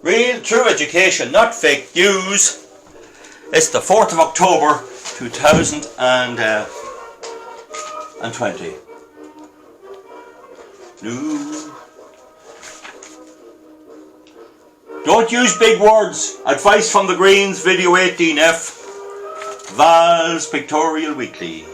Real true education, not fake news. It's the 4th of October 2020. Don't use big words. Advice from the Greens, video 18F. Val's Pictorial Weekly.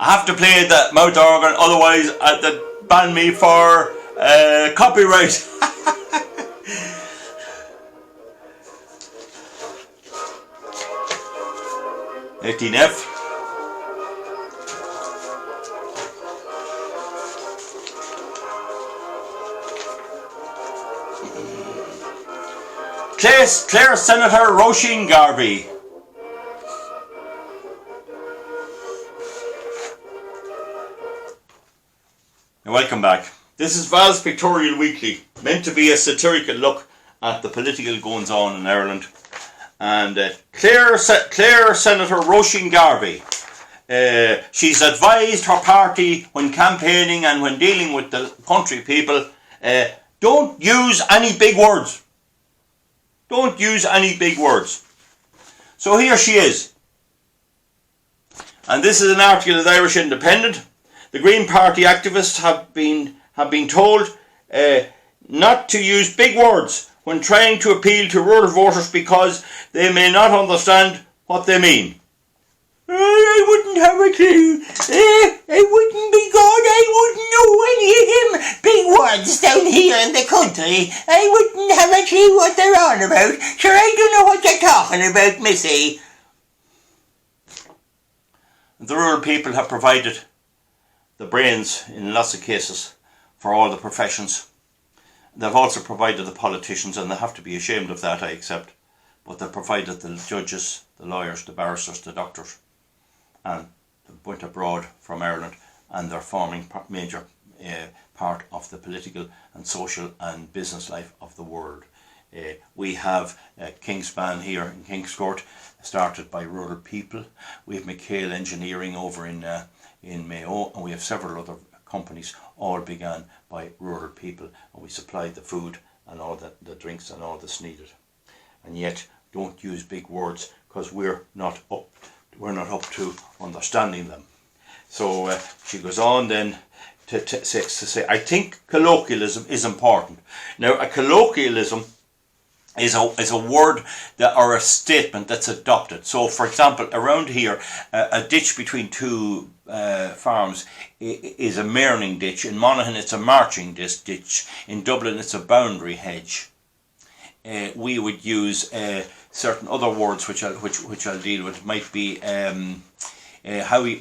I have to play the mouth organ, otherwise they ban me for copyright. 18F. Clare Senator Roisin Garvey. Welcome back. This is Val's Pictorial Weekly, meant to be a satirical look at the political goings on in Ireland. And Clare Senator Roisin Garvey, she's advised her party when campaigning and when dealing with the country people, don't use any big words. Don't use any big words. So here she is. And this is an article in the Irish Independent. The Green Party activists have been told not to use big words when trying to appeal to rural voters because they may not understand what they mean. I wouldn't have a clue. I wouldn't be God. I wouldn't know any of them big words down here in the country. I wouldn't have a clue what they're on about. Sure, I don't know what you're talking about, missy. The rural people have provided the brains in lots of cases for all the professions. They've also provided the politicians, and they have to be ashamed of that, I accept. But they've provided the judges, the lawyers, the barristers, the doctors, and they went abroad from Ireland, and they're forming major part of the political and social and business life of the world. We have Kingspan here in Kingscourt, started by rural people. We have McHale Engineering over in Mayo, and we have several other companies, all began by rural people, and we supplied the food and all the drinks and all that's needed. And yet, don't use big words, because we're not up to understanding them. So she goes on then to say, I think colloquialism is important. Now, a colloquialism is a word that, or a statement that's adopted. So, for example, around here, a ditch between two farms is a mearning ditch. In Monaghan, it's a marching ditch. In Dublin, it's a boundary hedge. We would use certain other words which I'll deal with. It might be do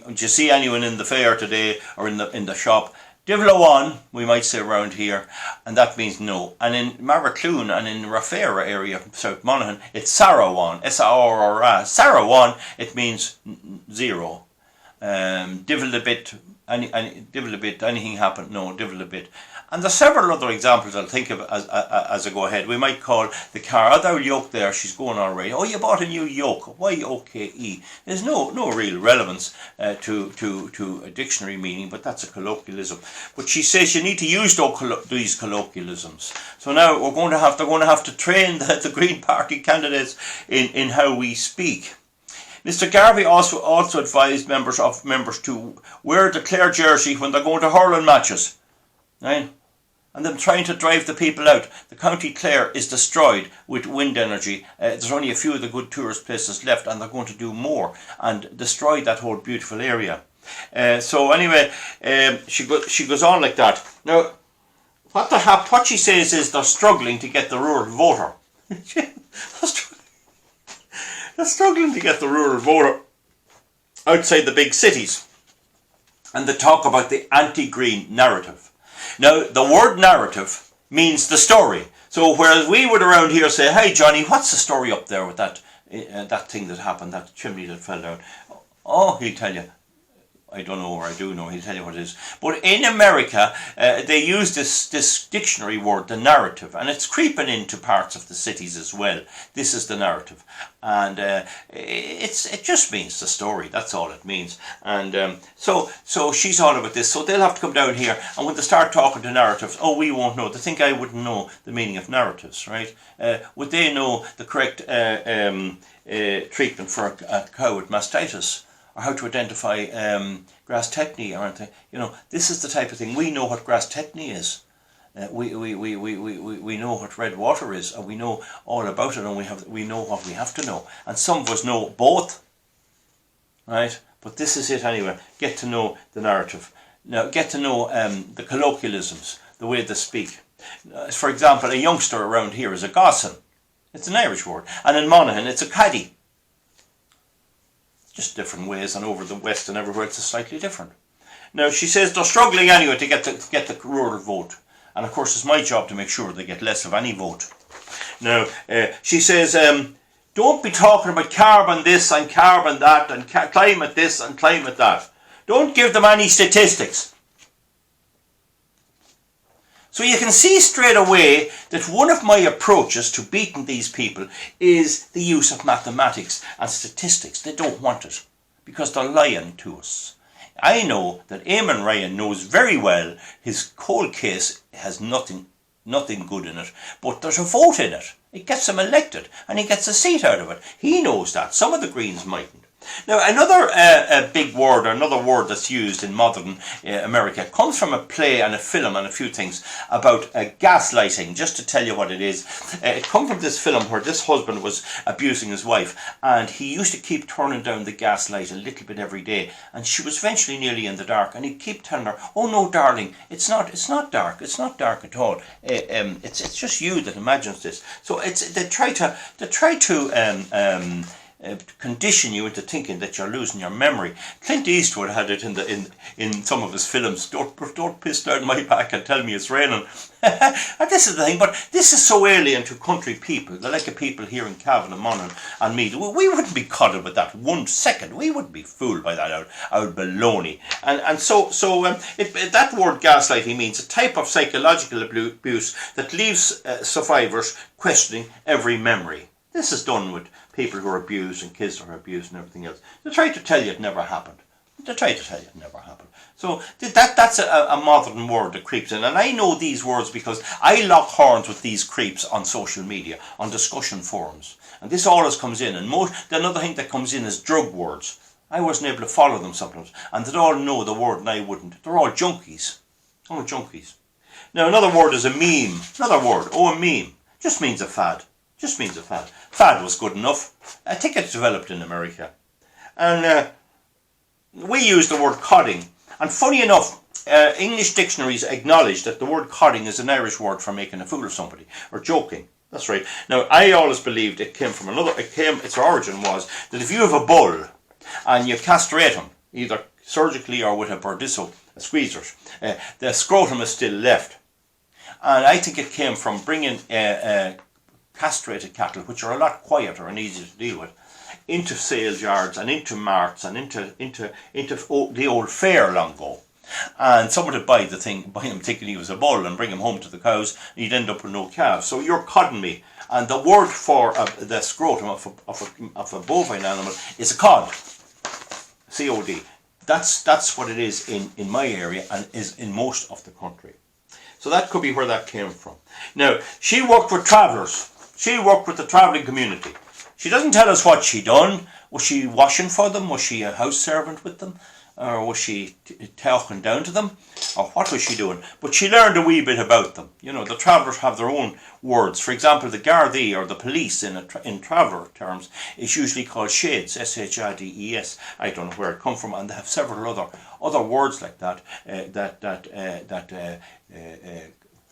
you see anyone in the fair today or in the shop? Divlawan, we might say around here, and that means no. And in Marracloon and in Rafera area, South Monaghan, it's Sarawan, S-A-R-R-A. Sarawan, it means zero. Divil a bit, anything happened? No, divil a bit. And there's several other examples I'll think of as I go ahead. We might call the car, oh, that yoke there, she's going all right. Oh, you bought a new yoke. Y-O-K-E. There's no real relevance to a dictionary meaning, but that's a colloquialism. But she says you need to use these colloquialisms. So now they're going to have to train the Green Party candidates in how we speak. Mr. Garvey also advised members to wear the Clare jersey when they're going to hurling matches. Right? And them trying to drive the people out. The County Clare is destroyed with wind energy. There's only a few of the good tourist places left, and they're going to do more and destroy that whole beautiful area. So anyway, she goes on like that. Now, what she says is they're struggling to get the rural voter. They're struggling to get the rural voter outside the big cities. And they talk about the anti-green narrative. Now, the word narrative means the story. So whereas we would around here say, hey Johnny, what's the story up there with that thing that happened, that chimney that fell down? Oh, he'll tell you, I don't know, or I do know, he'll tell you what it is. But in America, they use this dictionary word, the narrative, and it's creeping into parts of the cities as well. This is the narrative. And it just means the story, that's all it means. And so she's all about this. So they'll have to come down here, and when they start talking to narratives, oh, we won't know. They think I wouldn't know the meaning of narratives, right? Would they know the correct treatment for a cow with mastitis? Or how to identify grass tetany, or anything. You know, this is the type of thing. We know what grass tetany is. We know what red water is, and we know all about it, and we know what we have to know. And some of us know both, right? But this is it anyway. Get to know the narrative. Now, get to know the colloquialisms, the way they speak. For example, a youngster around here is a gossan. It's an Irish word. And in Monaghan, it's a caddy. Just different ways, and over the west and everywhere it's slightly different. Now, she says they're struggling anyway to get the rural vote, and of course it's my job to make sure they get less of any vote. Now, she says, don't be talking about carbon this and carbon that and climate this and climate that. Don't give them any statistics. So you can see straight away that one of my approaches to beating these people is the use of mathematics and statistics. They don't want it because they're lying to us. I know that Eamon Ryan knows very well his cold case has nothing good in it, but there's a vote in it. It gets him elected and he gets a seat out of it. He knows that. Some of the Greens mightn't. Now, another big word, or another word that's used in modern America, comes from a play and a film and a few things about gaslighting. Just to tell you what it is, it comes from this film where this husband was abusing his wife, and he used to keep turning down the gas light a little bit every day, and she was eventually nearly in the dark, and he'd keep telling her, "Oh no, darling, it's not dark at all. It's just you that imagines this." So they try to condition you into thinking that you're losing your memory. Clint Eastwood had it in some of his films. Don't piss down my back and tell me it's raining. And this is the thing, but this is so alien to country people. They're like the people here in Cavan and Monaghan and Meath. We wouldn't be coddled with that 1 second. We wouldn't be fooled by that out baloney. And so that word gaslighting means a type of psychological abuse that leaves survivors questioning every memory. This is done with people who are abused and kids who are abused and everything else. They try to tell you it never happened. So that's a modern word that creeps in. And I know these words because I lock horns with these creeps on social media, on discussion forums. And this always comes in. And another thing that comes in is drug words. I wasn't able to follow them sometimes. And they'd all know the word and I wouldn't. They're all junkies. All junkies. Now another word is a meme. Another word. Oh, a meme. Just means a fad. Just means a fad. Fad was good enough. I think it developed in America. And we use the word codding. And funny enough, English dictionaries acknowledge that the word codding is an Irish word for making a fool of somebody, or joking. That's right. Now, I always believed it came from its origin was that if you have a bull and you castrate him, either surgically or with a Burdisso, a squeezers, the scrotum is still left. And I think it came from bringing castrated cattle, which are a lot quieter and easier to deal with, into sales yards and into marts and into the old fair long ago. And someone would buy him thinking he was a bull and bring him home to the cows, and he'd end up with no calves. So you're codding me. And the word for the scrotum of a bovine animal is a cod. C-O-D. That's what it is in my area and is in most of the country. So that could be where that came from. Now, she worked with travellers. She worked with the travelling community. She doesn't tell us what she done. Was she washing for them? Was she a house servant with them? Or was she talking down to them? Or what was she doing? But she learned a wee bit about them. You know, the travellers have their own words. For example, the Gardaí, or the police in traveller terms, is usually called shades, S-H-A-D-E-S. I don't know where it come from, and they have several other words like that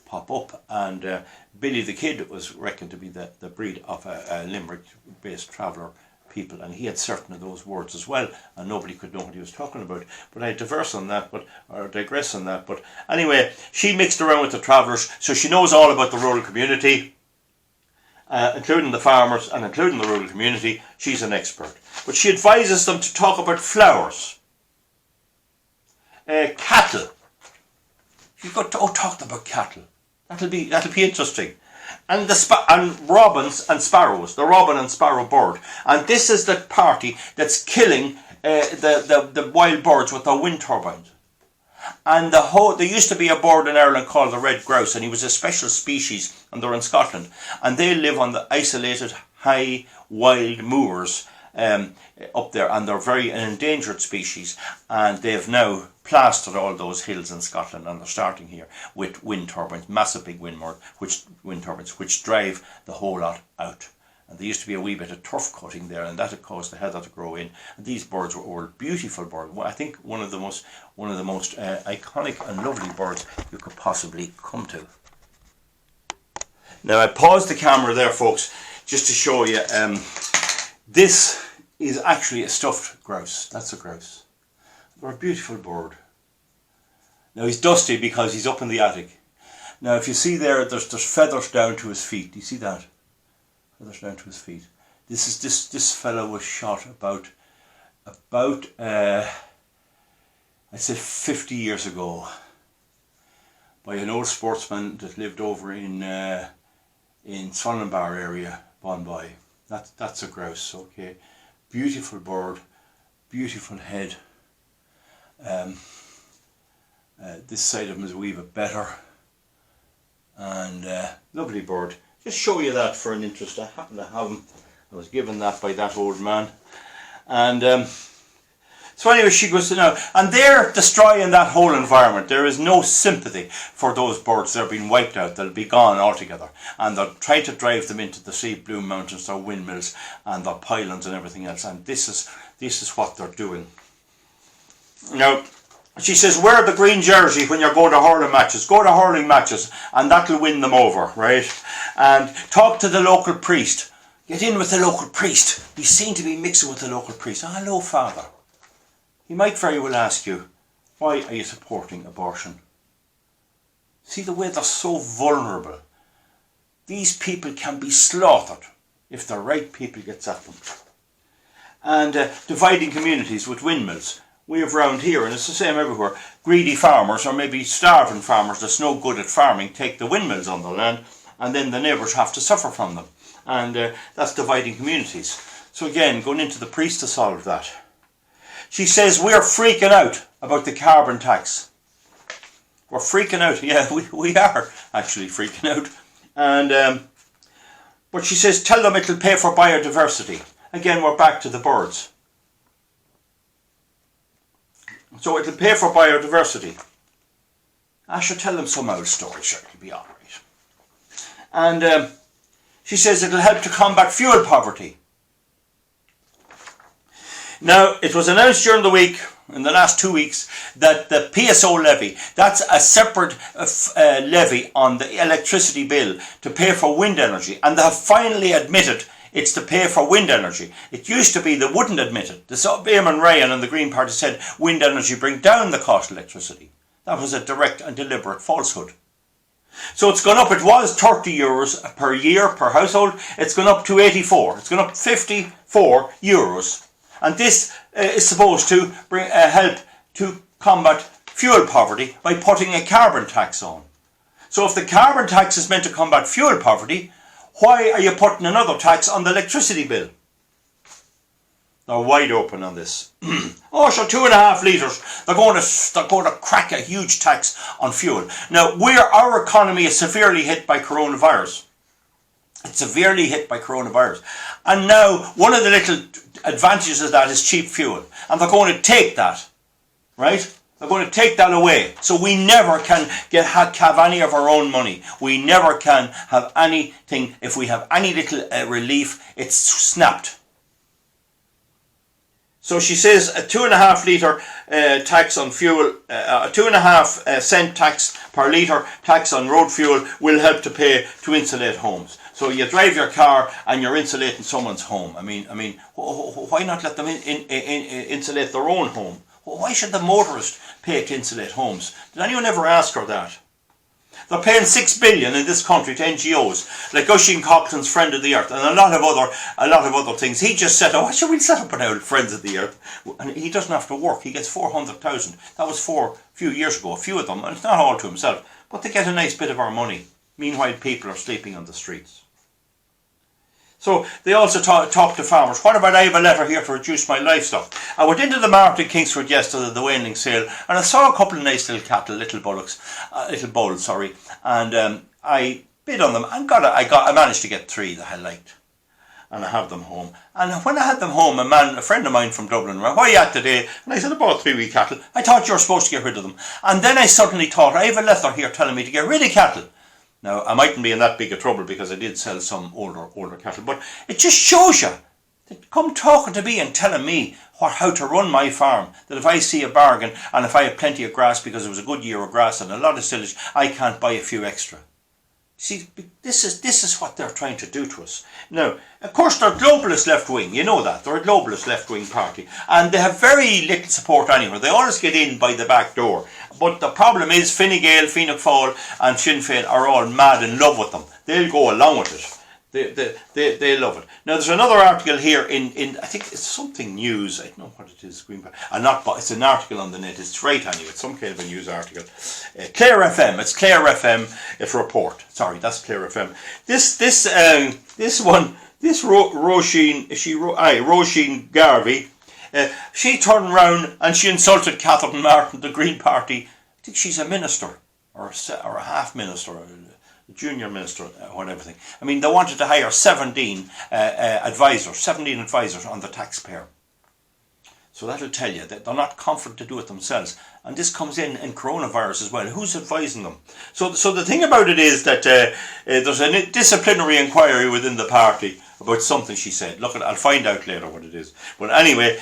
pop up. And Billy the Kid was reckoned to be the breed of a Limerick-based traveller people, and he had certain of those words as well, and nobody could know what he was talking about. But I digress on that. But anyway, she mixed around with the travellers, so she knows all about the rural community, including the farmers and including the rural community. She's an expert. But she advises them to talk about flowers. cattle. You got to talk about cattle. That'll be interesting. And and robins and sparrows, the robin and sparrow bird. And this is the party that's killing the wild birds with their wind turbines. And there used to be a bird in Ireland called the red grouse, and he was a special species, and they're in Scotland. And they live on the isolated, high, wild moors up there, and they're an endangered species. And they've now plastered all those hills in Scotland, and they're starting here with wind turbines, massive big wind turbines, which drive the whole lot out. And there used to be a wee bit of turf cutting there, and that had caused the heather to grow in. And these birds were beautiful birds. I think one of the most iconic and lovely birds you could possibly come to. Now I paused the camera there, folks, just to show you. This is actually a stuffed grouse. That's a grouse. They're a beautiful bird. Now he's dusty because he's up in the attic. Now if you see there's feathers down to his feet. Do you see that? Feathers down to his feet. This fellow was shot about I'd say 50 years ago by an old sportsman that lived over in Swanlinbar area, Bombay. That's a grouse. Okay, beautiful bird, beautiful head. This side of him is a wee bit better, and lovely bird. Just show you that for an interest. I happen to have him. I was given that by that old man. And so anyway, she goes to now. And they're destroying that whole environment. There is no sympathy for those birds. They're being wiped out. They'll be gone altogether. And they're trying to drive them into the sea blue mountains, their windmills and their pylons and everything else. And this is what they're doing. Now, she says, wear the green jersey when you're going to hurling matches. Go to hurling matches and that'll win them over, right? And talk to the local priest. Get in with the local priest. Be seen to be mixing with the local priest. Oh, hello, Father. He might very well ask you, why are you supporting abortion? See the way they're so vulnerable. These people can be slaughtered if the right people gets at them. And dividing communities with windmills. We have round here, and it's the same everywhere, greedy farmers or maybe starving farmers that's no good at farming take the windmills on the land, and then the neighbours have to suffer from them. And that's dividing communities. So again, going into the priest to solve that. She says we're freaking out about the carbon tax. We're freaking out. Yeah, we are actually freaking out. And but she says tell them it'll pay for biodiversity. Again, we're back to the birds. So it'll pay for biodiversity. I should tell them some old story, sure, it'll be alright. And she says it'll help to combat fuel poverty. Now, it was announced during the week, in the last 2 weeks, that the PSO levy, that's a separate levy on the electricity bill to pay for wind energy. And they have finally admitted it's to pay for wind energy. It used to be they wouldn't admit it. The Eamon Ryan and the Green Party said wind energy bring down the cost of electricity. That was a direct and deliberate falsehood. So it's gone up. It was €30 per year per household. It's gone up to 84. It's gone up 54 euros. And this is supposed to help to combat fuel poverty by putting a carbon tax on. So if the carbon tax is meant to combat fuel poverty, why are you putting another tax on the electricity bill? They're wide open on this. Oh, sure, 2.5 litres. They're going to crack a huge tax on fuel. Now, our economy is severely hit by coronavirus. It's severely hit by coronavirus. And now, one of the little advantages of that is cheap fuel. And they're going to take that, right? They're going to take that away. So we never can have any of our own money. We never can have anything. If we have any little relief, it's snapped. So she says a 2.5 litre tax on fuel, a 2.5 cent tax per litre tax on road fuel will help to pay to insulate homes. So you drive your car and you're insulating someone's home. I mean, why not let them insulate their own home? Why should the motorist pay to insulate homes? Did anyone ever ask her that? They're paying $6 billion in this country to NGOs like Oisin Coughlin's Friend of the Earth and a lot of other things. He just said, "Oh, we'll set up an old Friends of the Earth," and he doesn't have to work. He gets 400,000. That was a few years ago. A few of them, and it's not all to himself, but they get a nice bit of our money. Meanwhile, people are sleeping on the streets. So they also talk to farmers. What about I have a letter here to reduce my livestock? I went into the market in Kingsford yesterday, the waning sale, and I saw a couple of nice little cattle, little bulls, and I bid on them and I managed to get 3 that I liked, and I have them home. And when I had them home, a friend of mine from Dublin, "Where are you at today?" And I said, "I bought 3 wee cattle." "I thought you were supposed to get rid of them." And then I suddenly thought, I have a letter here telling me to get rid of cattle. Now, I mightn't be in that big a trouble because I did sell some older cattle, but it just shows you that come talking to me and telling me how to run my farm, that if I see a bargain and if I have plenty of grass because it was a good year of grass and a lot of silage, I can't buy a few extra. See, this is what they're trying to do to us. Now, of course, they're globalist left-wing. You know that. They're a globalist left-wing party. And they have very little support anywhere. They always get in by the back door. But the problem is Fine Gael, Fianna Fáil and Sinn Féin are all mad in love with them. They'll go along with it. They love it. Now, there's another article here in I think it's something news. I don't know what it is. It's an article on the net. It's right anyway. It's some kind of a news article. Clare FM. It's Clare FM. It's a report. Sorry, that's Clare FM. Roisin Garvey. She turned round and she insulted Catherine Martin, the Green Party. I think she's a minister or a half minister. Junior minister, whatever. I mean, they wanted to hire 17 advisors on the taxpayer. So that'll tell you that they're not confident to do it themselves. And this comes in coronavirus as well. Who's advising them? So the thing about it is that there's a disciplinary inquiry within the party about something she said. Look, I'll find out later what it is. But anyway,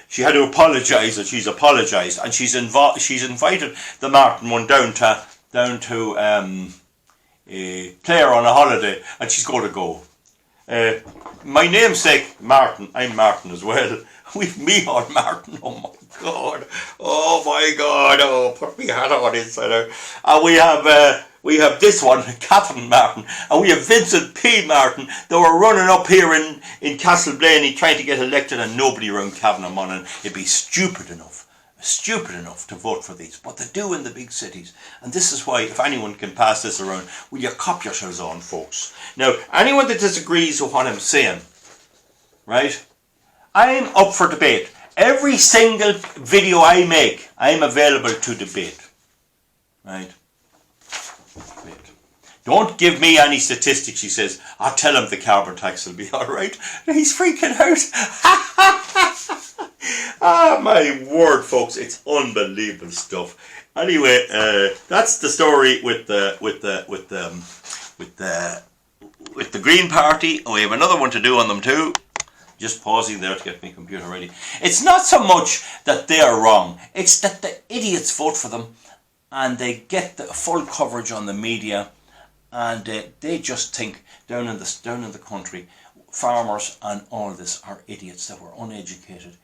she had to apologise, and she's apologised, and she's invited the Martin one down to Clare on a holiday, and she's going to go. My namesake Martin, I'm Martin as well. We've me on Martin. Oh my God! Oh, put me hat on inside out. And we have this one, Catherine Martin, and we have Vincent P. Martin. They were running up here in Castleblaney trying to get elected, and nobody around Cavan on, and it'd be stupid enough to vote for these, but they do in the big cities. And this is why, if anyone can pass this around, will you cop yourselves on, folks? Now, anyone that disagrees with what I'm saying, right, I'm up for debate. Every single video I make, I'm available to debate, right? Don't give me any statistics, he says. I'll tell him the carbon tax will be alright. He's freaking out. Ah, my word, folks, it's unbelievable stuff. Anyway, that's the story with the Green Party. Oh, we have another one to do on them too. Just pausing there to get my computer ready. It's not so much that they are wrong. It's that the idiots vote for them, and they get the full coverage on the media, and they just think down in the country, farmers and all this are idiots, that we're uneducated.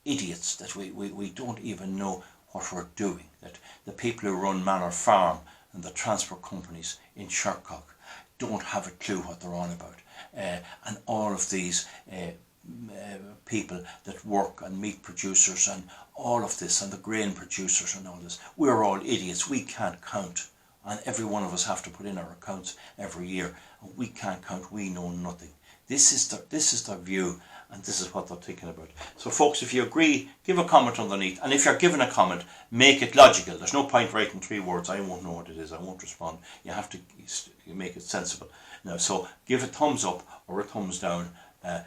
Idiots, that we don't even know what we're doing, that the people who run Manor Farm and the transport companies in Shercock don't have a clue what they're on about, and all of these people that work, and meat producers and all of this, and the grain producers and all this, we're all idiots. We can't count, and every one of us have to put in our accounts every year, and we can't count. We know nothing. This is their view, and this is what they're thinking about. So folks, if you agree, give a comment underneath, and if you're giving a comment, make it logical. There's no point writing 3 words. I won't know what it is. I won't respond. You have to make it sensible. Now, so give a thumbs up or a thumbs down a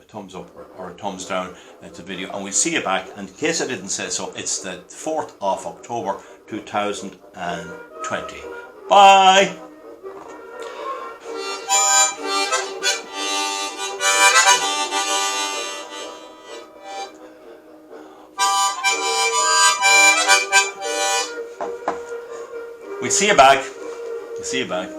thumbs up or a thumbs down to the video, and we'll see you back. And in case I didn't say so, it's the 4th of October 2020. Bye. We'll see you back. We'll see you back.